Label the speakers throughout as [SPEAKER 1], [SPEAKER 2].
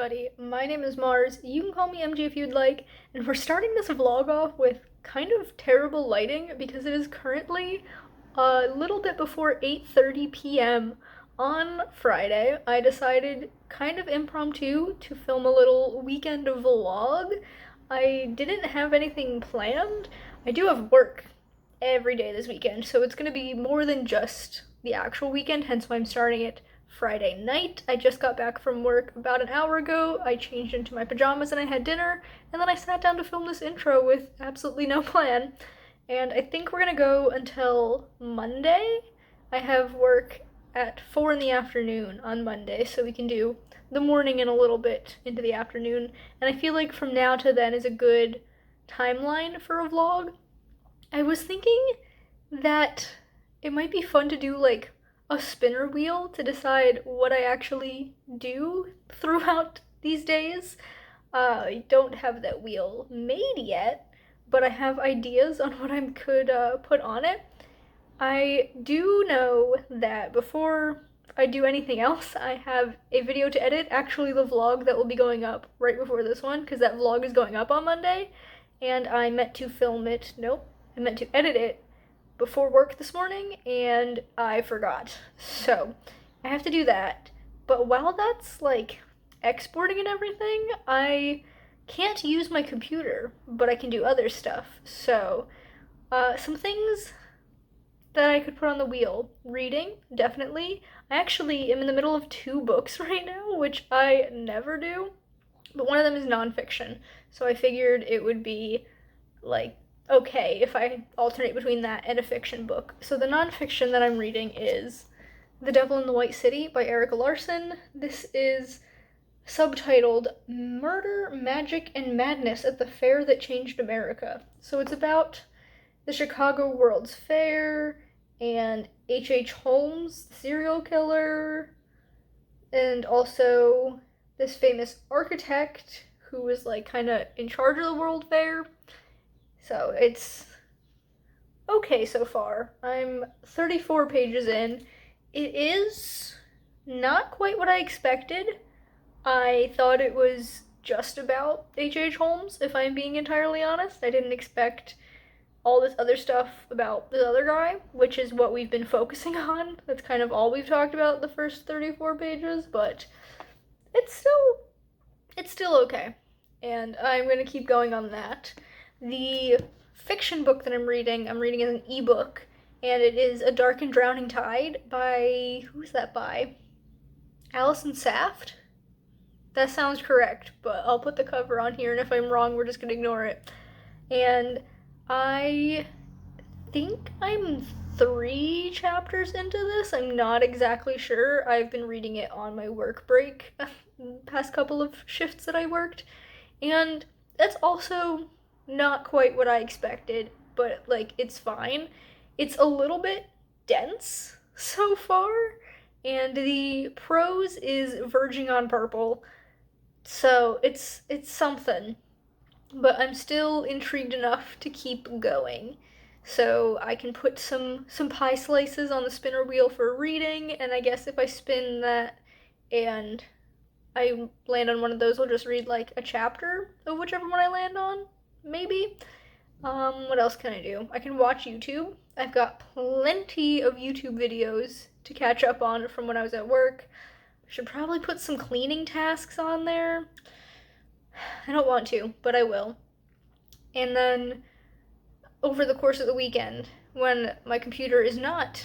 [SPEAKER 1] everybody, my name is Mars, you can call me MG if you'd like, and we're starting this vlog off with kind of terrible lighting because it is currently a little bit before 8:30 p.m. on Friday. I decided, kind of impromptu, to film a little weekend vlog. I didn't have anything planned. I do have work every day this weekend, so it's gonna be more than just the actual weekend, hence why I'm starting it Friday night. I just got back from work about an hour ago. I changed into my pajamas and I had dinner, and then I sat down to film this intro with absolutely no plan. And I think we're gonna go until Monday. I have work at 4 in the afternoon on Monday, so we can do the morning and a little bit into the afternoon. And I feel like from now to then is a good timeline for a vlog. I was thinking that it might be fun to do like a spinner wheel to decide what I actually do throughout these days. I don't have that wheel made yet, but I have ideas on what I could put on it. I do know that before I do anything else, I have a video to edit, actually the vlog that will be going up right before this one, because that vlog is going up on Monday, and I meant to film it, I meant to edit it before work this morning, and I forgot. So, I have to do that. But while that's, like, exporting and everything, I can't use my computer, but I can do other stuff. So, some things that I could put on the wheel. Reading, definitely. I actually am in the middle of 2 books right now, which I never do. But one of them is nonfiction. So I figured it would be, like, okay if I alternate between that and a fiction book. So the nonfiction that I'm reading is The Devil in the White City by Eric Larson. This is subtitled Murder, Magic, and Madness at the Fair That Changed America. So it's about the Chicago World's Fair and H.H. Holmes, the serial killer, and also this famous architect who was like kind of in charge of the World Fair. So it's okay so far. I'm 34 pages in. It is not quite what I expected. I thought it was just about H.H. Holmes, if I'm being entirely honest. I didn't expect all this other stuff about the other guy, which is what we've been focusing on. That's kind of all we've talked about the first 34 pages, but it's still okay. And I'm going to keep going on that. The fiction book that I'm reading as an ebook, and it is A Dark and Drowning Tide by, who's that by? Allison Saft? That sounds correct, but I'll put the cover on here, and if I'm wrong, we're just gonna ignore it. And I think I'm 3 chapters into this. I'm not exactly sure. I've been reading it on my work break, past couple of shifts that I worked, and that's also not quite what I expected, but like it's fine. It's a little bit dense so far, and the prose is verging on purple, so it's something. But I'm still intrigued enough to keep going. So I can put some pie slices on the spinner wheel for reading, and I guess if I spin that and I land on one of those, I'll just read like a chapter of whichever one I land on, maybe. What else can I do? I can watch YouTube. I've got plenty of YouTube videos to catch up on from when I was at work. I should probably put some cleaning tasks on there. I don't want to, but I will. And then over the course of the weekend, when my computer is not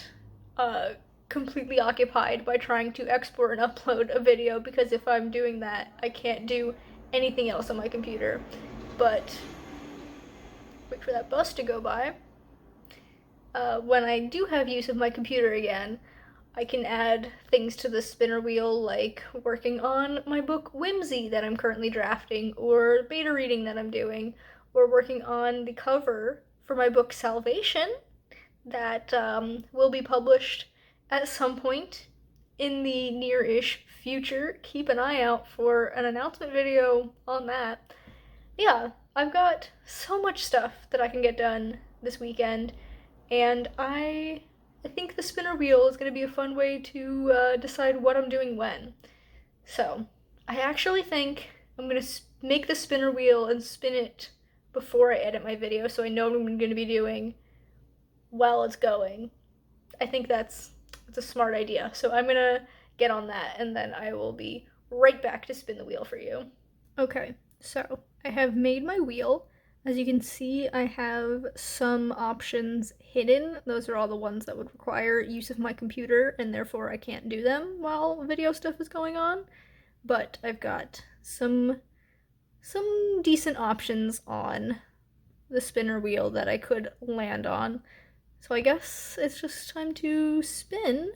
[SPEAKER 1] completely occupied by trying to export and upload a video, because if I'm doing that, I can't do anything else on my computer. But wait for that bus to go by. When I do have use of my computer again, I can add things to the spinner wheel, like working on my book Whimsy that I'm currently drafting, or beta reading that I'm doing, or working on the cover for my book Salvation that will be published at some point in the near-ish future. Keep an eye out for an announcement video on that. Yeah, I've got so much stuff that I can get done this weekend, and I think the spinner wheel is going to be a fun way to decide what I'm doing when. So, I actually think I'm gonna make the spinner wheel and spin it before I edit my video so I know what I'm gonna be doing while it's going. I think that's a smart idea. So I'm gonna get on that and then I will be right back to spin the wheel for you. Okay, so I have made my wheel. As you can see, I have some options hidden. Those are all the ones that would require use of my computer, and therefore I can't do them while video stuff is going on. But I've got some decent options on the spinner wheel that I could land on. So I guess it's just time to spin.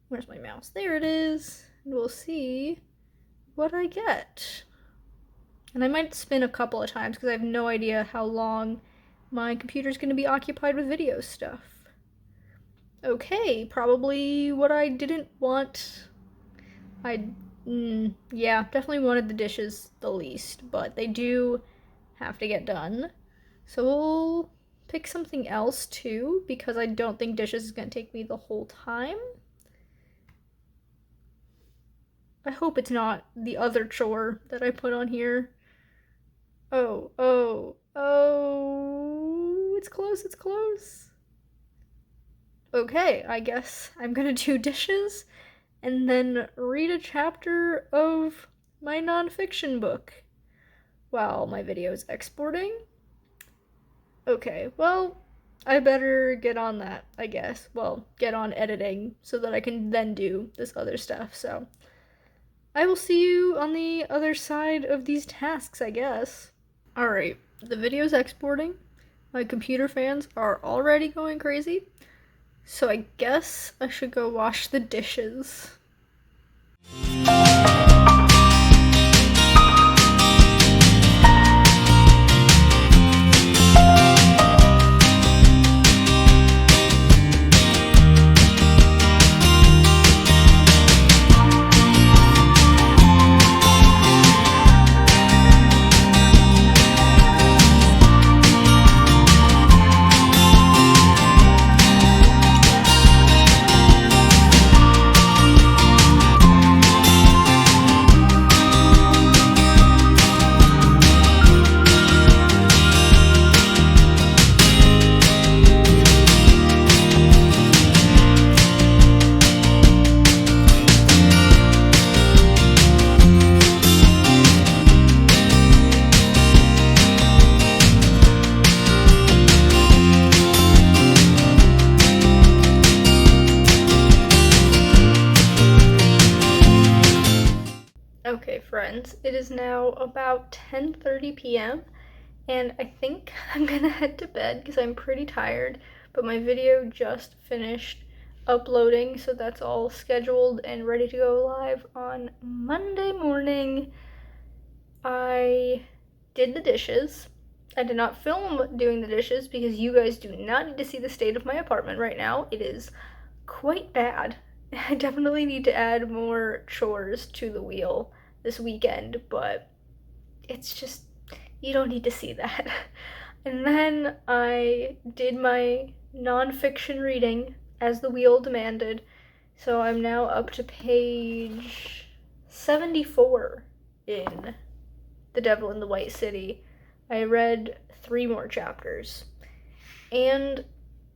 [SPEAKER 1] Where's my mouse? There it is. And we'll see what I get. And I might spin a couple of times because I have no idea how long my computer's going to be occupied with video stuff. Okay, probably what I didn't want. Yeah, definitely wanted the dishes the least, but they do have to get done. So we'll pick something else too, because I don't think dishes is going to take me the whole time. I hope it's not the other chore that I put on here. Oh, it's close, it's close. Okay, I guess I'm gonna do dishes and then read a chapter of my nonfiction book while my video is exporting. Okay, well, I better get on that, I guess. Well, get on editing so that I can then do this other stuff, so I will see you on the other side of these tasks, I guess. Alright, the video's exporting. My computer fans are already going crazy, so I guess I should go wash the dishes. Okay, friends, it is now about 10:30 p.m. and I think I'm gonna head to bed because I'm pretty tired, but my video just finished uploading, so that's all scheduled and ready to go live on Monday morning. I did the dishes. I did not film doing the dishes because you guys do not need to see the state of my apartment right now. It is quite bad. I definitely need to add more chores to the wheel this weekend, but it's just, you don't need to see that. And then I did my nonfiction reading as the wheel demanded, so I'm now up to page 74 in The Devil in the White City. I read 3 more chapters, and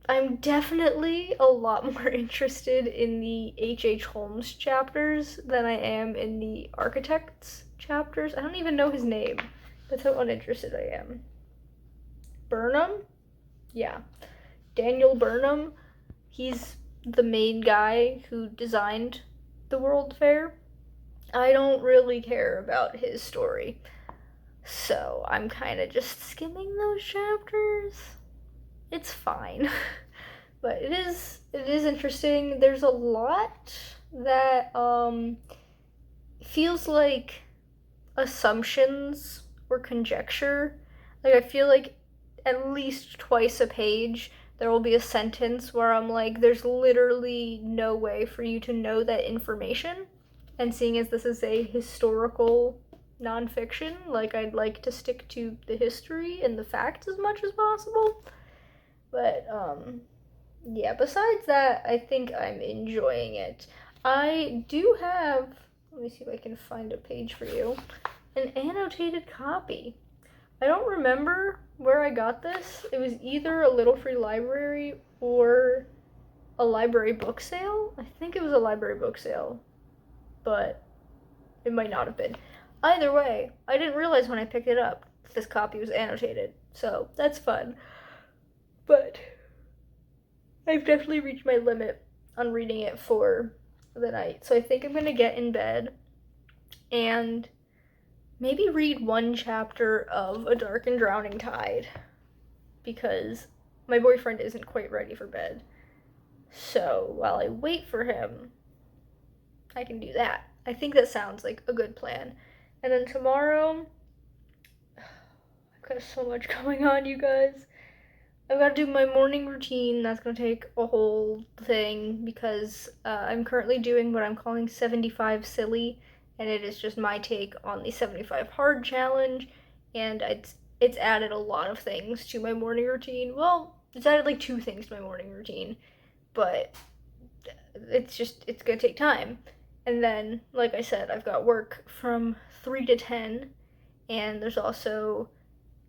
[SPEAKER 1] I'm definitely a lot more interested in the H.H. Holmes chapters than I am in the Architects chapters. I don't even know his name. That's how uninterested I am. Burnham? Yeah. Daniel Burnham. He's the main guy who designed the World Fair. I don't really care about his story, so I'm kind of just skimming those chapters. It's fine. But it is interesting. There's a lot that feels like assumptions or conjecture. Like, I feel like at least twice a page there will be a sentence where I'm like, there's literally no way for you to know that information. And seeing as this is a historical nonfiction, like, I'd like to stick to the history and the facts as much as possible. But yeah, besides that, I think I'm enjoying it. I do have Let me see if I can find a page for you. An annotated copy. I don't remember where I got this. It was either a Little Free Library or a library book sale. I think it was a library book sale, but it might not have been. Either way, I didn't realize when I picked it up that this copy was annotated, so that's fun. But I've definitely reached my limit on reading it for the night, so I think I'm gonna get in bed and maybe read one chapter of A Dark and Drowning Tide, because my boyfriend isn't quite ready for bed. So while I wait for him, I can do that. I think that sounds like a good plan. And then tomorrow, I've got so much going on, you guys. I've got to do my morning routine. That's going to take a whole thing because I'm currently doing what I'm calling 75 silly, and it is just my take on the 75 hard challenge, and it's added a lot of things to my morning routine. Well, it's added like 2 things to my morning routine, but it's going to take time. And then, like I said, I've got work from 3 to 10, and there's also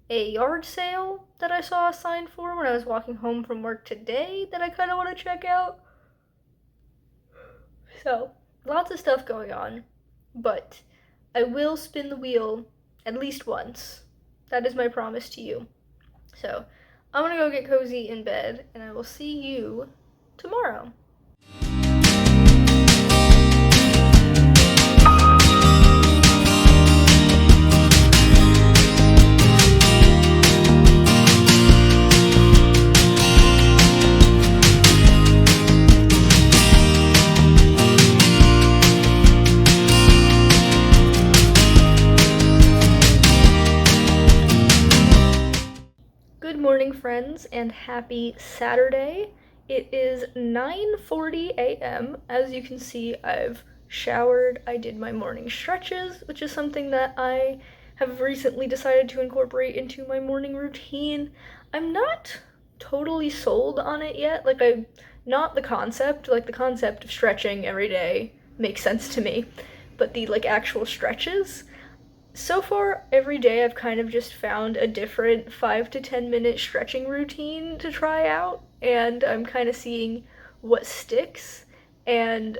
[SPEAKER 1] a yard sale that I saw a sign for when I was walking home from work today that I kind of want to check out. So, lots of stuff going on, but I will spin the wheel at least once. That is my promise to you. So, I'm gonna go get cozy in bed, and I will see you tomorrow. Good morning, friends, and happy Saturday. It is 9:40 a.m. As you can see, I've showered. I did my morning stretches, which is something that I have recently decided to incorporate into my morning routine. I'm not totally sold on it yet. Not the concept. Like, the concept of stretching every day makes sense to me, but the, actual stretches. So far, every day I've kind of just found a different 5 to 10 minute stretching routine to try out, and I'm kind of seeing what sticks, and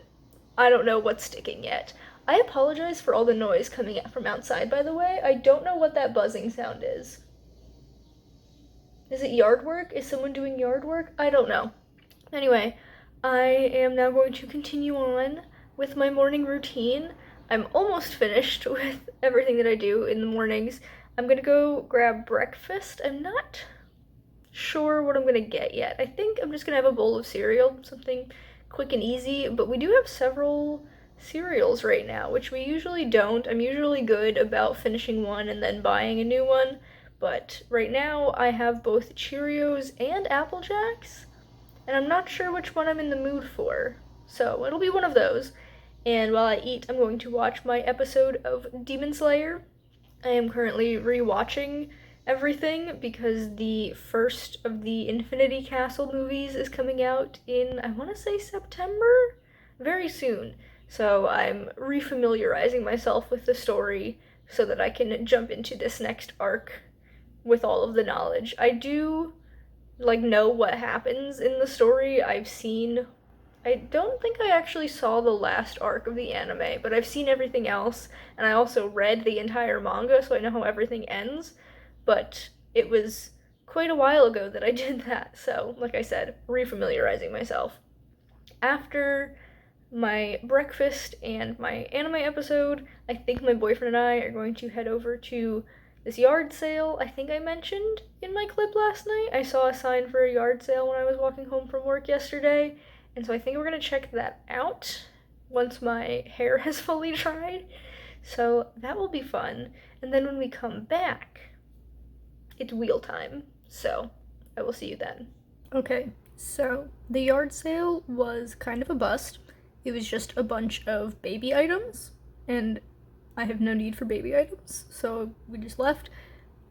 [SPEAKER 1] I don't know what's sticking yet. I apologize for all the noise coming from outside, by the way. I don't know what that buzzing sound is. Is it yard work? Is someone doing yard work? I don't know. Anyway, I am now going to continue on with my morning routine. I'm almost finished with everything that I do in the mornings. I'm gonna go grab breakfast. I'm not sure what I'm gonna get yet. I think I'm just gonna have a bowl of cereal, something quick and easy, but we do have several cereals right now, which we usually don't. I'm usually good about finishing one and then buying a new one, but right now I have both Cheerios and Apple Jacks, and I'm not sure which one I'm in the mood for, so it'll be one of those. And while I eat, I'm going to watch my episode of Demon Slayer. I am currently rewatching everything because the first of the Infinity Castle movies is coming out in, I want to say, September? Very soon. So I'm refamiliarizing myself with the story so that I can jump into this next arc with all of the knowledge. I do, know what happens in the story. I don't think I actually saw the last arc of the anime, but I've seen everything else, and I also read the entire manga, so I know how everything ends, but it was quite a while ago that I did that, so, like I said, refamiliarizing myself. After my breakfast and my anime episode, I think my boyfriend and I are going to head over to this yard sale I think I mentioned in my clip last night. I saw a sign for a yard sale when I was walking home from work yesterday, and so I think we're going to check that out once my hair has fully dried. So that will be fun. And then when we come back, it's wheel time. So I will see you then. Okay, so the yard sale was kind of a bust. It was just a bunch of baby items, and I have no need for baby items, so we just left.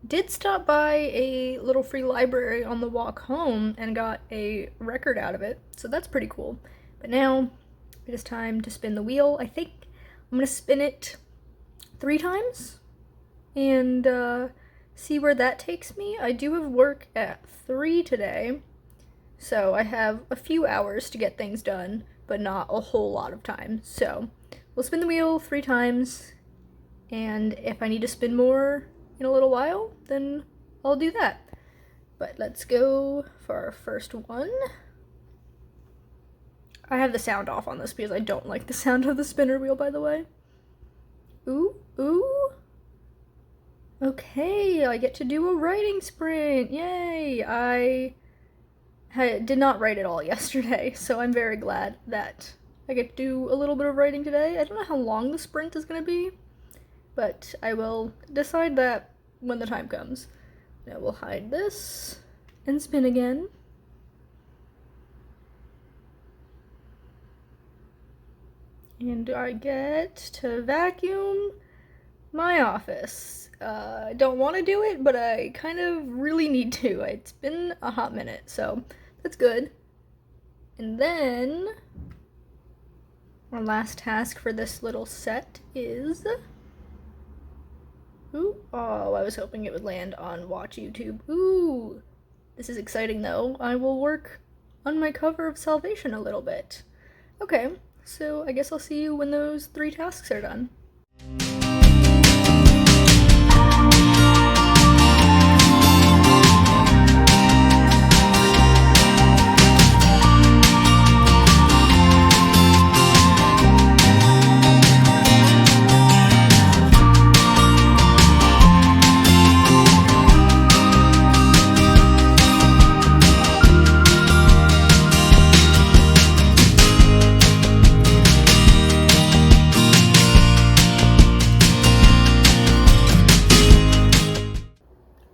[SPEAKER 1] Did stop by a Little Free Library on the walk home and got a record out of it, so that's pretty cool. But now it is time to spin the wheel. I think I'm gonna spin it 3 times and see where that takes me. I do have work at 3 today, so I have a few hours to get things done, but not a whole lot of time. So we'll spin the wheel 3 times, and if I need to spin more in a little while, then I'll do that. But let's go for our first one. I have the sound off on this because I don't like the sound of the spinner wheel, by the way. Ooh, ooh. Okay, I get to do a writing sprint. Yay! I did not write at all yesterday, so I'm very glad that I get to do a little bit of writing today. I don't know how long the sprint is going to be, but I will decide that when the time comes. Now we'll hide this and spin again. And I get to vacuum my office. I don't want to do it, but I kind of really need to. It's been a hot minute, so that's good. And then our last task for this little set is... Ooh, oh, I was hoping it would land on Watch YouTube. Ooh, this is exciting though. I will work on my cover of Salvation a little bit. Okay, so I guess I'll see you when those 3 tasks are done.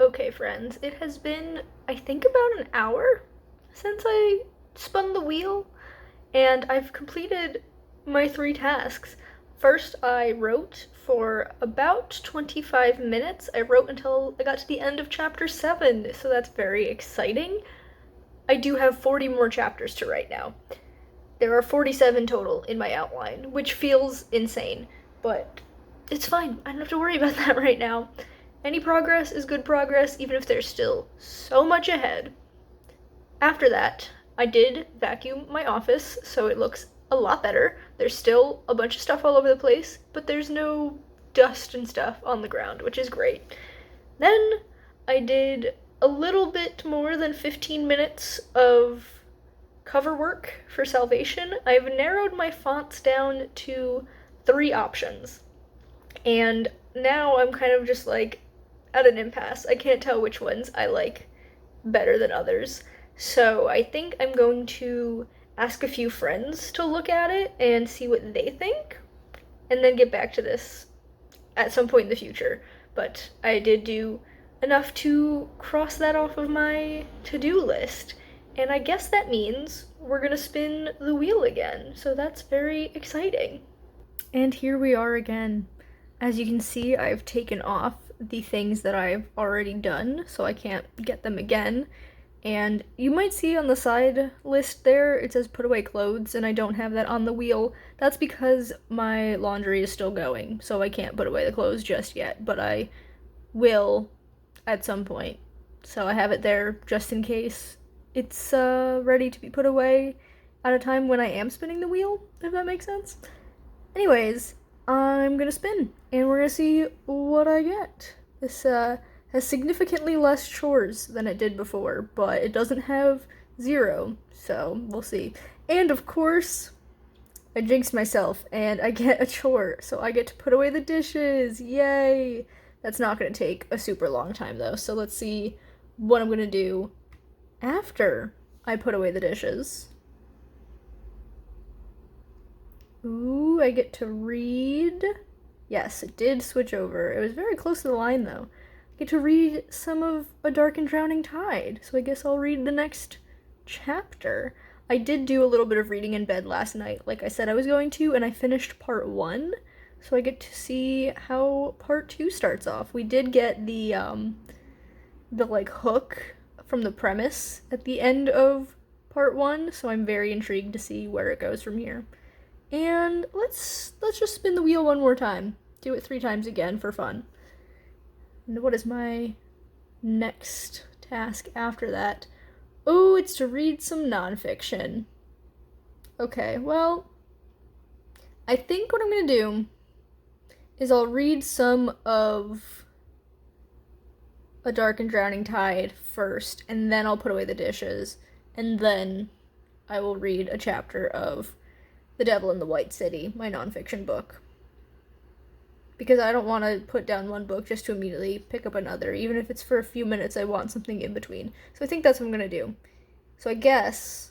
[SPEAKER 1] Okay, friends, it has been, I think, about an hour since I spun the wheel, and I've completed my 3 tasks. First, I wrote for about 25 minutes. I wrote until I got to the end of chapter 7, so that's very exciting. I do have 40 more chapters to write now. There are 47 total in my outline, which feels insane, but it's fine. I don't have to worry about that right now. Any progress is good progress, even if there's still so much ahead. After that, I did vacuum my office, so it looks a lot better. There's still a bunch of stuff all over the place, but there's no dust and stuff on the ground, which is great. Then I did a little bit more than 15 minutes of cover work for Salvation. I've narrowed my fonts down to 3 options, and now I'm kind of just like at an impasse. I can't tell which ones I like better than others. So I think I'm going to ask a few friends to look at it and see what they think, and then get back to this at some point in the future. But I did do enough to cross that off of my to-do list, and I guess that means we're gonna spin the wheel again, so that's very exciting. And here we are again. As you can see, I've taken off the things that I've already done, so I can't get them again. And you might see on the side list there, it says put away clothes, and I don't have that on the wheel. That's because my laundry is still going, so I can't put away the clothes just yet, but I will at some point. So I have it there just in case it's ready to be put away at a time when I am spinning the wheel, if that makes sense. Anyways, I'm gonna spin, and we're gonna see what I get. This has significantly less chores than it did before, but it doesn't have 0, so we'll see. And of course, I jinxed myself, and I get a chore, so I get to put away the dishes. Yay! That's not gonna take a super long time though, so let's see what I'm gonna do after I put away the dishes. Ooh, I get to read. Yes, it did switch over. It was very close to the line, though. I get to read some of A Dark and Drowning Tide, so I guess I'll read the next chapter. I did do a little bit of reading in bed last night, like I said I was going to, and I finished part 1, so I get to see how part 2 starts off. We did get the like, hook from the premise at the end of part 1, so I'm very intrigued to see where it goes from here. And let's just spin the wheel one more time. Do it 3 times again for fun. And what is my next task after that? Oh, it's to read some nonfiction. Okay, well, I think what I'm gonna do is I'll read some of A Dark and Drowning Tide first, and then I'll put away the dishes, and then I will read a chapter of The Devil in the White City, my nonfiction book. Because I don't want to put down one book just to immediately pick up another. Even if it's for a few minutes, I want something in between. So I think that's what I'm going to do. So I guess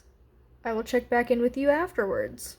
[SPEAKER 1] I will check back in with you afterwards.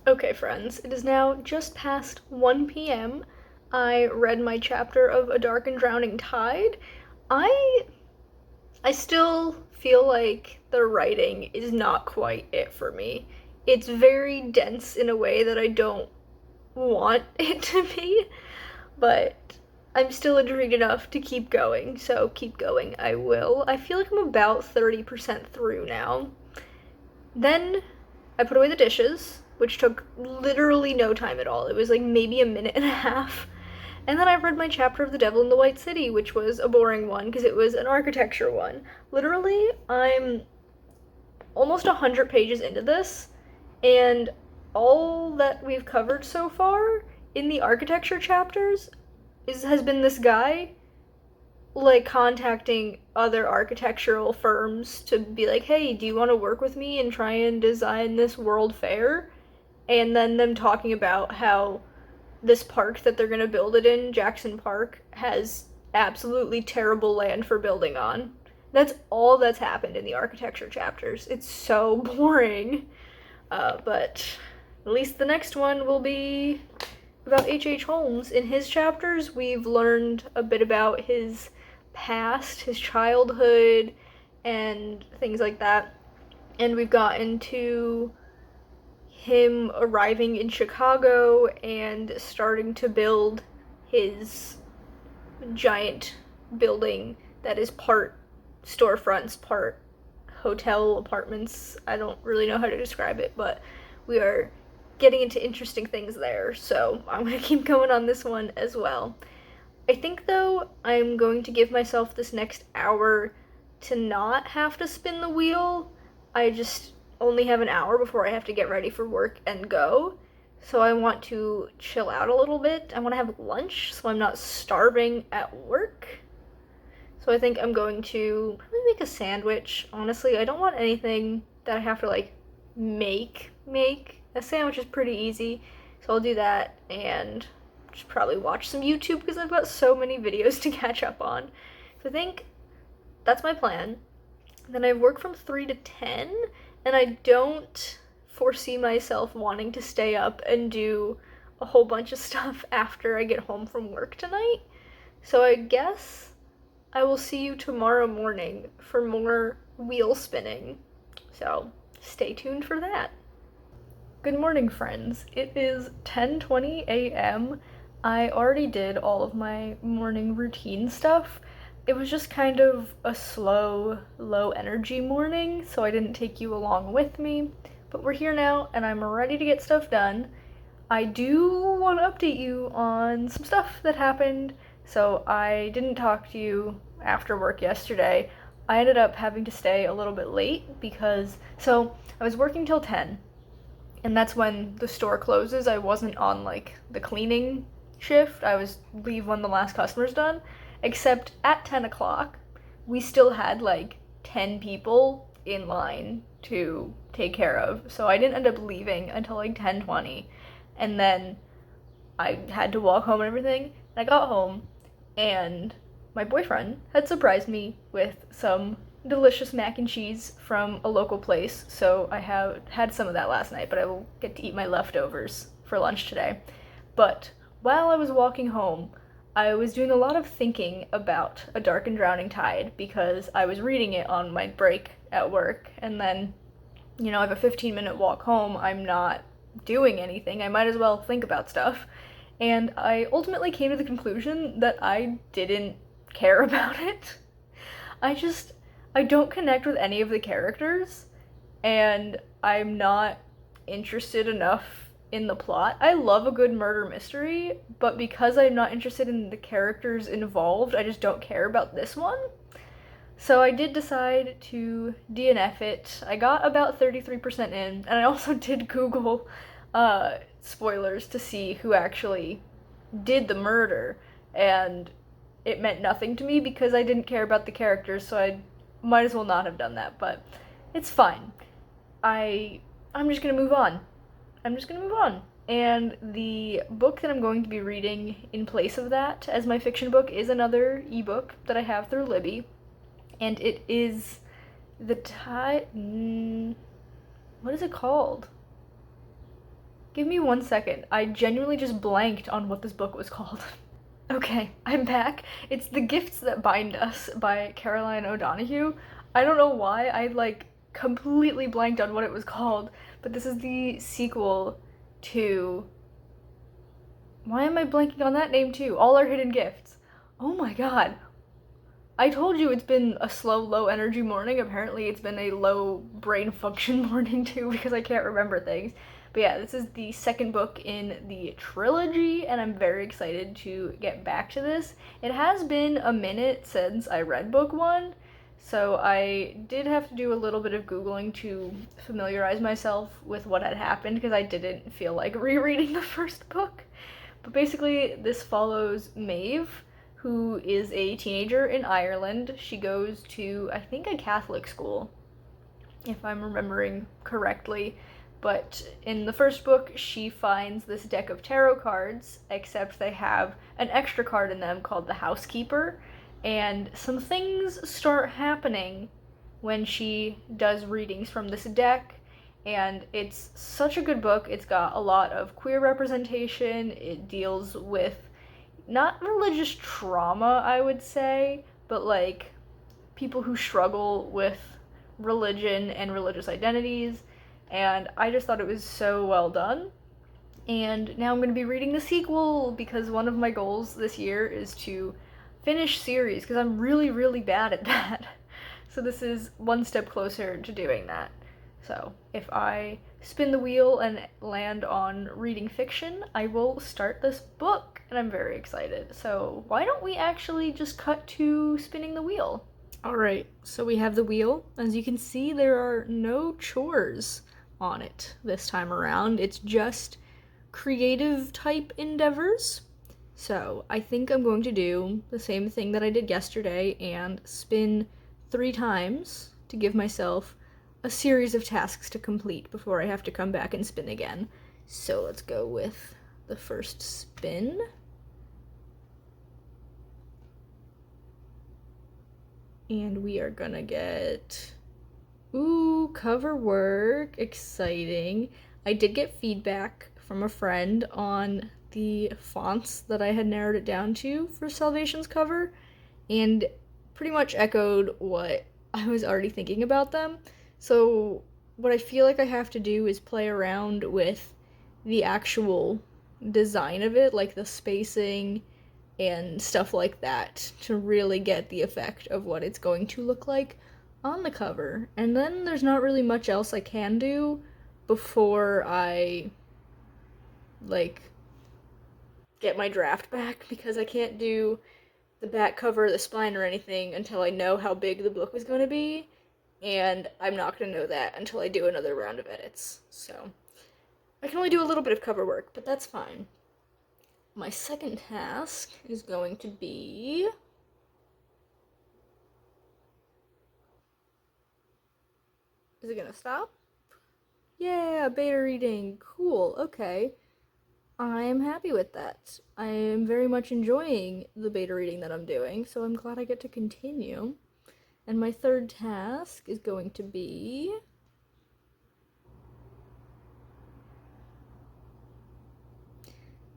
[SPEAKER 1] Okay, friends, it is now just past 1 p.m. I read my chapter of A Dark and Drowning Tide. I still feel like the writing is not quite it for me. It's very dense in a way that I don't want it to be, but I'm still intrigued enough to keep going, so keep going, I will. I feel like I'm about 30% through now. Then I put away the dishes, which took literally no time at all. It was like maybe a minute and a half. And then I read my chapter of The Devil in the White City, which was a boring one because it was an architecture one. Literally, I'm almost 100 pages into this, and all that we've covered so far in the architecture chapters has been this guy like contacting other architectural firms to be like, hey, do you want to work with me and try and design this World Fair? And then them talking about how this park that they're going to build it in, Jackson Park, has absolutely terrible land for building on. That's all that's happened in the architecture chapters. It's so boring. But at least the next one will be about H.H. Holmes. In his chapters, we've learned a bit about his past, his childhood, and things like that. And we've gotten to him arriving in Chicago and starting to build his giant building that is part storefronts, part hotel apartments. I don't really know how to describe it, but we are getting into interesting things there, so I'm gonna keep going on this one as well. I think, though, I'm going to give myself this next hour to not have to spin the wheel. I just only have an hour before I have to get ready for work and go, so I want to chill out a little bit. I want to have lunch so I'm not starving at work. So I think I'm going to probably make a sandwich. Honestly, I don't want anything that I have to like make. A sandwich is pretty easy, so I'll do that and just probably watch some YouTube because I've got so many videos to catch up on. So I think that's my plan. Then I work from 3 to 10, and I don't foresee myself wanting to stay up and do a whole bunch of stuff after I get home from work tonight. So I guess I will see you tomorrow morning for more wheel spinning. So stay tuned for that. Good morning, friends. It is 10:20 a.m. I already did all of my morning routine stuff. It was just kind of a slow, low energy morning, so I didn't take you along with me. But we're here now, and I'm ready to get stuff done. I do want to update you on some stuff that happened. So I didn't talk to you after work yesterday. I ended up having to stay a little bit late because, so I was working till 10, and that's when the store closes. I wasn't on like the cleaning shift. I was leave when the last customer's done. Except at 10 o'clock, we still had like 10 people in line to take care of. So I didn't end up leaving until like 10:20, and then I had to walk home and everything. And I got home, and my boyfriend had surprised me with some delicious mac and cheese from a local place. So I have had some of that last night, but I will get to eat my leftovers for lunch today. But while I was walking home, I was doing a lot of thinking about A Dark and Drowning Tide because I was reading it on my break at work, and then, I have a 15-minute walk home. I'm not doing anything. I might as well think about stuff. And I ultimately came to the conclusion that I didn't care about it. I don't connect with any of the characters, and I'm not interested enough in the plot. I love a good murder mystery, but because I'm not interested in the characters involved, I just don't care about this one. So I did decide to DNF it. I got about 33% in, and I also did Google spoilers to see who actually did the murder, and it meant nothing to me because I didn't care about the characters, so I might as well not have done that, but it's fine. I'm just gonna move on. And the book that I'm going to be reading in place of that as my fiction book is another ebook that I have through Libby, and it is the what is it called? Give me 1 second. I genuinely just blanked on what this book was called. Okay, I'm back. It's The Gifts That Bind Us by Caroline O'Donoghue. I don't know why I completely blanked on what it was called, but this is the sequel to... Why am I blanking on that name too? All Our Hidden Gifts. Oh my god. I told you it's been a slow, low energy morning. Apparently it's been a low brain function morning too because I can't remember things. But yeah, this is the second book in the trilogy, and I'm very excited to get back to this. It has been a minute since I read book one, so I did have to do a little bit of Googling to familiarize myself with what had happened because I didn't feel like rereading the first book. But basically, this follows Maeve, who is a teenager in Ireland. She goes to, I think, a Catholic school, if I'm remembering correctly. But in the first book, she finds this deck of tarot cards, except they have an extra card in them called the Housekeeper, and some things start happening when she does readings from this deck, and it's such a good book. It's got a lot of queer representation. It deals with not religious trauma, I would say, but people who struggle with religion and religious identities. And I just thought it was so well done. And now I'm going to be reading the sequel because one of my goals this year is to finish series because I'm really, really bad at that. So this is one step closer to doing that. So if I spin the wheel and land on reading fiction, I will start this book, and I'm very excited. So why don't we actually just cut to spinning the wheel? Alright, so we have the wheel. As you can see, there are no chores on it this time around. It's just creative type endeavors. So I think I'm going to do the same thing that I did yesterday and spin 3 times to give myself a series of tasks to complete before I have to come back and spin again. So let's go with the first spin. And we are gonna get... Ooh, cover work. Exciting. I did get feedback from a friend on the fonts that I had narrowed it down to for Salvation's cover, and pretty much echoed what I was already thinking about them. So what I feel like I have to do is play around with the actual design of it, like the spacing and stuff like that, to really get the effect of what it's going to look like on the cover. And then there's not really much else I can do before I get my draft back, because I can't do the back cover, the spine, or anything until I know how big the book is going to be, and I'm not going to know that until I do another round of edits. So I can only do a little bit of cover work, but that's fine. My second task is going to be Is it gonna stop? Yeah, beta reading. Cool, okay. I am happy with that. I am very much enjoying the beta reading that I'm doing, so I'm glad I get to continue. And my third task is going to be...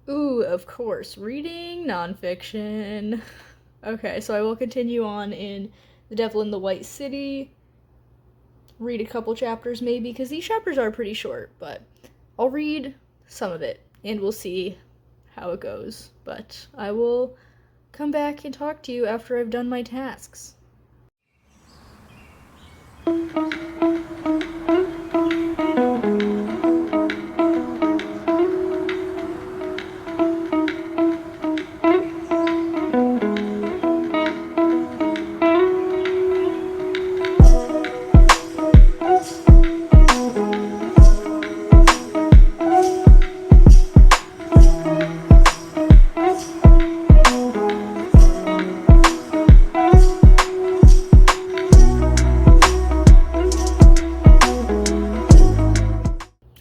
[SPEAKER 1] Ooh, of course, reading nonfiction. Okay, so I will continue on in The Devil in the White City, read a couple chapters maybe, because these chapters are pretty short, but I'll read some of it, and we'll see how it goes. But I will come back and talk to you after I've done my tasks.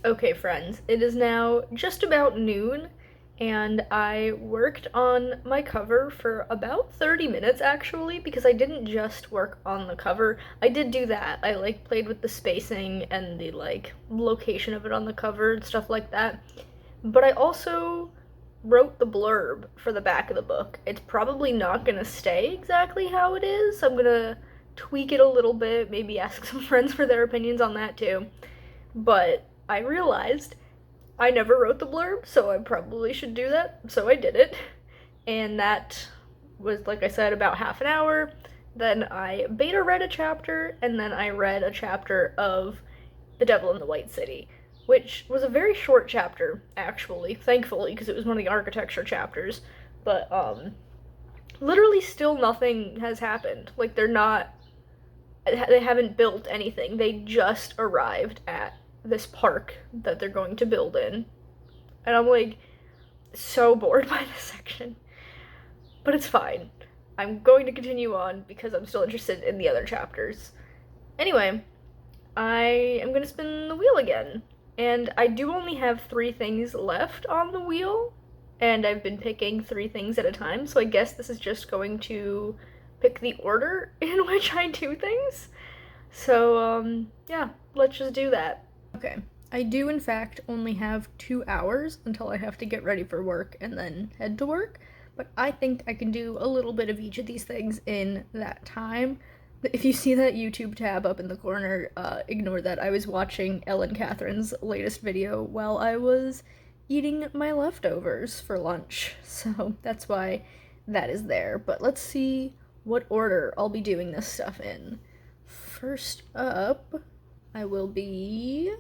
[SPEAKER 1] Okay, friends, it is now just about noon, and I worked on my cover for about 30 minutes actually, because I didn't just work on the cover. I did do that. I played with the spacing and the location of it on the cover and stuff like that. But I also wrote the blurb for the back of the book. It's probably not gonna stay exactly how it is. I'm gonna tweak it a little bit, maybe ask some friends for their opinions on that too. But I realized I never wrote the blurb, so I probably should do that, so I did it. And that was, like I said, about half an hour. Then I beta read a chapter, and then I read a chapter of The Devil in the White City, which was a very short chapter, actually, thankfully, because it was one of the architecture chapters. But, literally still nothing has happened. They haven't built anything. They just arrived at this park that they're going to build in. And I'm so bored by this section. But it's fine. I'm going to continue on because I'm still interested in the other chapters. Anyway, I am going to spin the wheel again. And I do only have 3 things left on the wheel. And I've been picking 3 things at a time. So I guess this is just going to pick the order in which I do things. So, yeah, let's just do that. Okay, I do in fact only have 2 hours until I have to get ready for work and then head to work, but I think I can do a little bit of each of these things in that time. If you see that YouTube tab up in the corner, ignore that. I was watching Ellen Catherine's latest video while I was eating my leftovers for lunch, so that's why that is there. But let's see what order I'll be doing this stuff in. First up, I will be...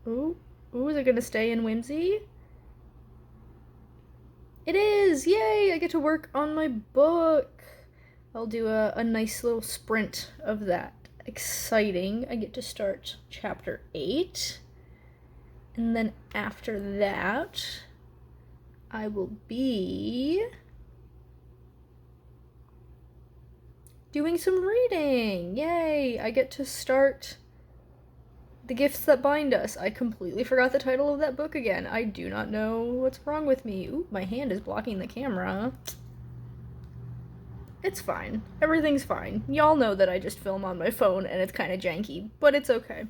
[SPEAKER 1] Ooh, is it gonna stay in Whimsy? It is! Yay! I get to work on my book! I'll do a nice little sprint of that. Exciting. I get to start chapter 8. And then after that, I will be... doing some reading! Yay! I get to start The Gifts That Bind Us. I completely forgot the title of that book again. I do not know what's wrong with me. Ooh, my hand is blocking the camera. It's fine. Everything's fine. Y'all know that I just film on my phone and it's kind of janky, but it's okay.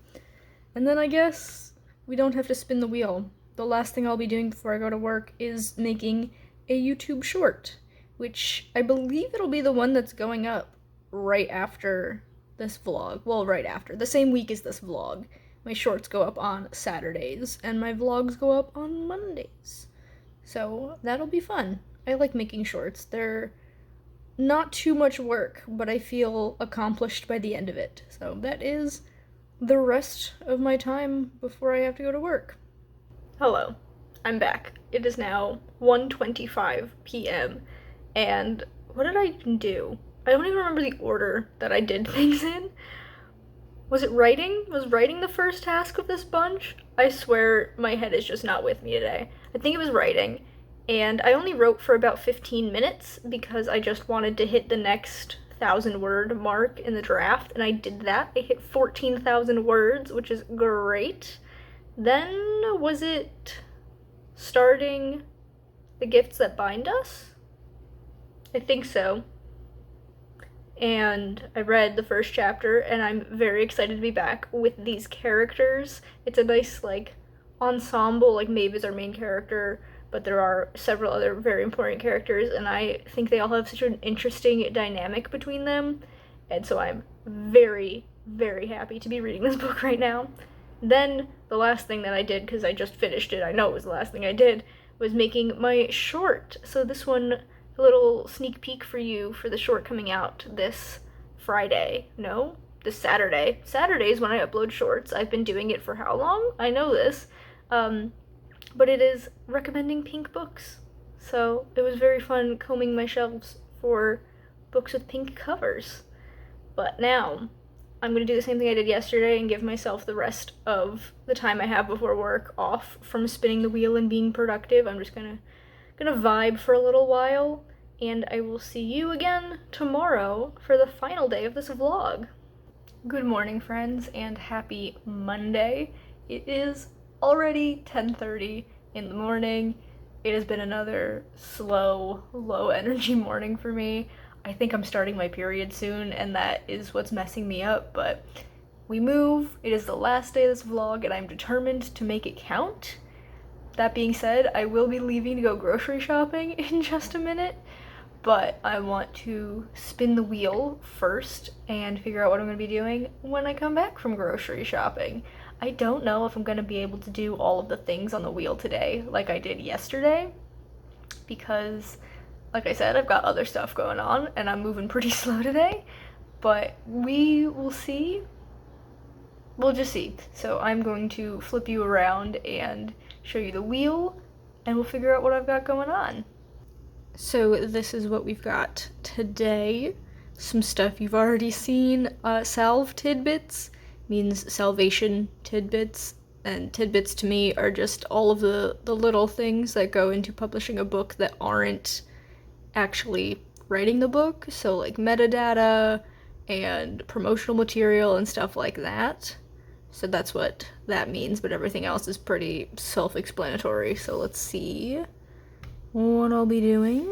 [SPEAKER 1] And then I guess we don't have to spin the wheel. The last thing I'll be doing before I go to work is making a YouTube short, which I believe it'll be the one that's going up right after this vlog. Well, right after. The same week as this vlog. My shorts go up on Saturdays, and my vlogs go up on Mondays. So, that'll be fun. I like making shorts. They're not too much work, but I feel accomplished by the end of it. So, that is the rest of my time before I have to go to work. Hello. I'm back. It is now 1:25 p.m. And what did I even do? I don't even remember the order that I did things in. Was it writing? Was writing the first task of this bunch? I swear my head is just not with me today. I think it was writing. And I only wrote for about 15 minutes because I just wanted to hit the next 14,000 word mark in the draft, and I did that. I hit 14,000 words, which is great. Then, was it starting The Gifts That Bind Us? I think so. And I read the first chapter, and I'm very excited to be back with these characters. It's a nice, like, ensemble. Like, Maeve is our main character, but there are several other very important characters, and I think they all have such an interesting dynamic between them. And so I'm very, very happy to be reading this book right now. Then, the last thing that I did, because I just finished it, I know it was the last thing I did, was making my short. So this one, a little sneak peek for you for the short coming out this Friday. No, this Saturday. Saturday is when I upload shorts. I've been doing it for how long? I know this. But it is recommending pink books. So it was very fun combing my shelves for books with pink covers. But now, I'm going to do the same thing I did yesterday and give myself the rest of the time I have before work off from spinning the wheel and being productive. I'm just gonna vibe for a little while, and I will see you again tomorrow for the final day of this vlog. Good morning, friends, and happy Monday. It is already 10:30 in the morning. It has been another slow, low energy morning for me. I think I'm starting my period soon, and that is what's messing me up, but we move. It is the last day of this vlog, and I'm determined to make it count. That being said, I will be leaving to go grocery shopping in just a minute, but I want to spin the wheel first and figure out what I'm going to be doing when I come back from grocery shopping. I don't know if I'm going to be able to do all of the things on the wheel today like I did yesterday, because like I said, I've got other stuff going on and I'm moving pretty slow today, but we will see. We'll just see. So I'm going to flip you around and show you the wheel, and we'll figure out what I've got going on. So this is what we've got today. Some stuff you've already seen. Salve tidbits means salvation tidbits, and tidbits to me are just all of the little things that go into publishing a book that aren't actually writing the book, so like metadata and promotional material and stuff like that. So that's what that means, but everything else is pretty self-explanatory. So let's see what I'll be doing.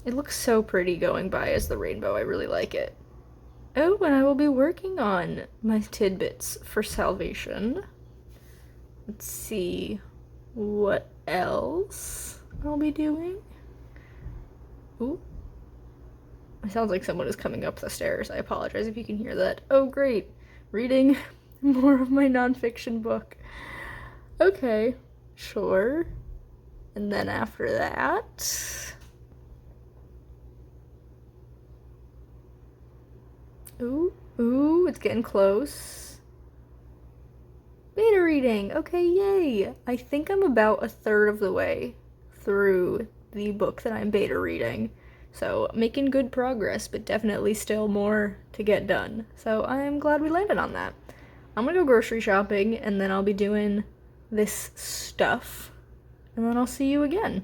[SPEAKER 1] It looks so pretty going by as the rainbow. I really like it. Oh, and I will be working on my tidbits for salvation. Let's see what else I'll be doing. Ooh. It sounds like someone is coming up the stairs. I apologize if you can hear that. Oh, great. Reading more of my nonfiction book. Okay, sure. And then after that... Ooh, it's getting close. Beta reading. Okay, yay. I think I'm about a third of the way through the book that I'm beta reading. So making good progress, but definitely still more to get done. So I'm glad we landed on that. I'm gonna go grocery shopping, and then I'll be doing this stuff, and then I'll see you again.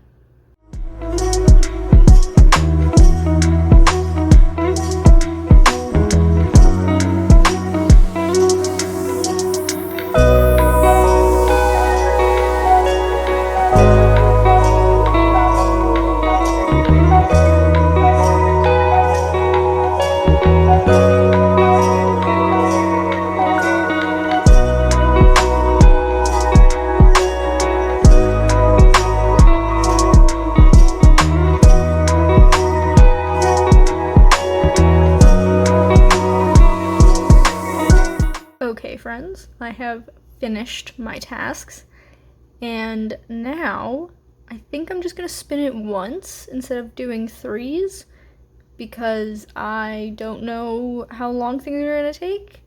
[SPEAKER 1] Okay, friends, I have finished my tasks, and now I think I'm just gonna spin it once instead of doing threes, because I don't know how long things are gonna take,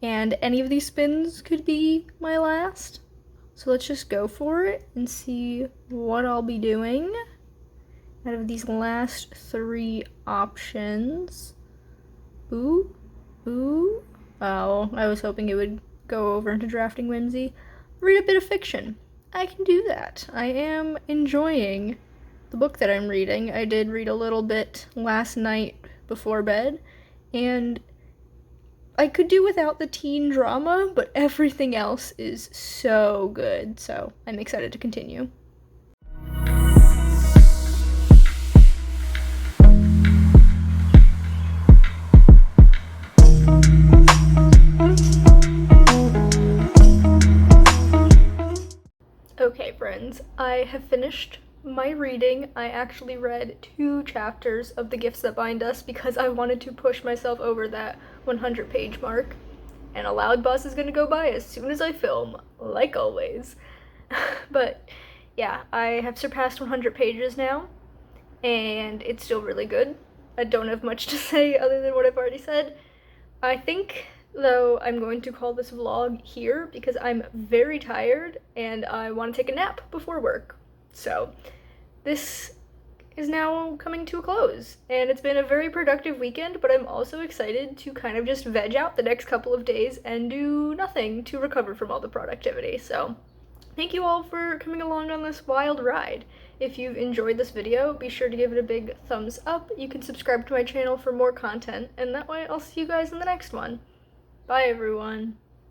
[SPEAKER 1] and any of these spins could be my last. So let's just go for it and see what I'll be doing out of these last three options. Ooh. Oh, I was hoping it would go over into Drafting Whimsy. Read a bit of fiction. I can do that. I am enjoying the book that I'm reading. I did read a little bit last night before bed, and I could do without the teen drama, but everything else is so good, so I'm excited to continue. Okay, friends, I have finished my reading. I actually read 2 chapters of The Gifts That Bind Us because I wanted to push myself over that 100-page mark. And a loud bus is gonna go by as soon as I film, like always. But yeah, I have surpassed 100 pages now, and it's still really good. I don't have much to say other than what I've already said. I think, though, I'm going to call this vlog here because I'm very tired and I want to take a nap before work. So this is now coming to a close, and it's been a very productive weekend, but I'm also excited to kind of just veg out the next couple of days and do nothing to recover from all the productivity. So thank you all for coming along on this wild ride. If you've enjoyed this video, be sure to give it a big thumbs up. You can subscribe to my channel for more content, and that way I'll see you guys in the next one. Bye, everyone.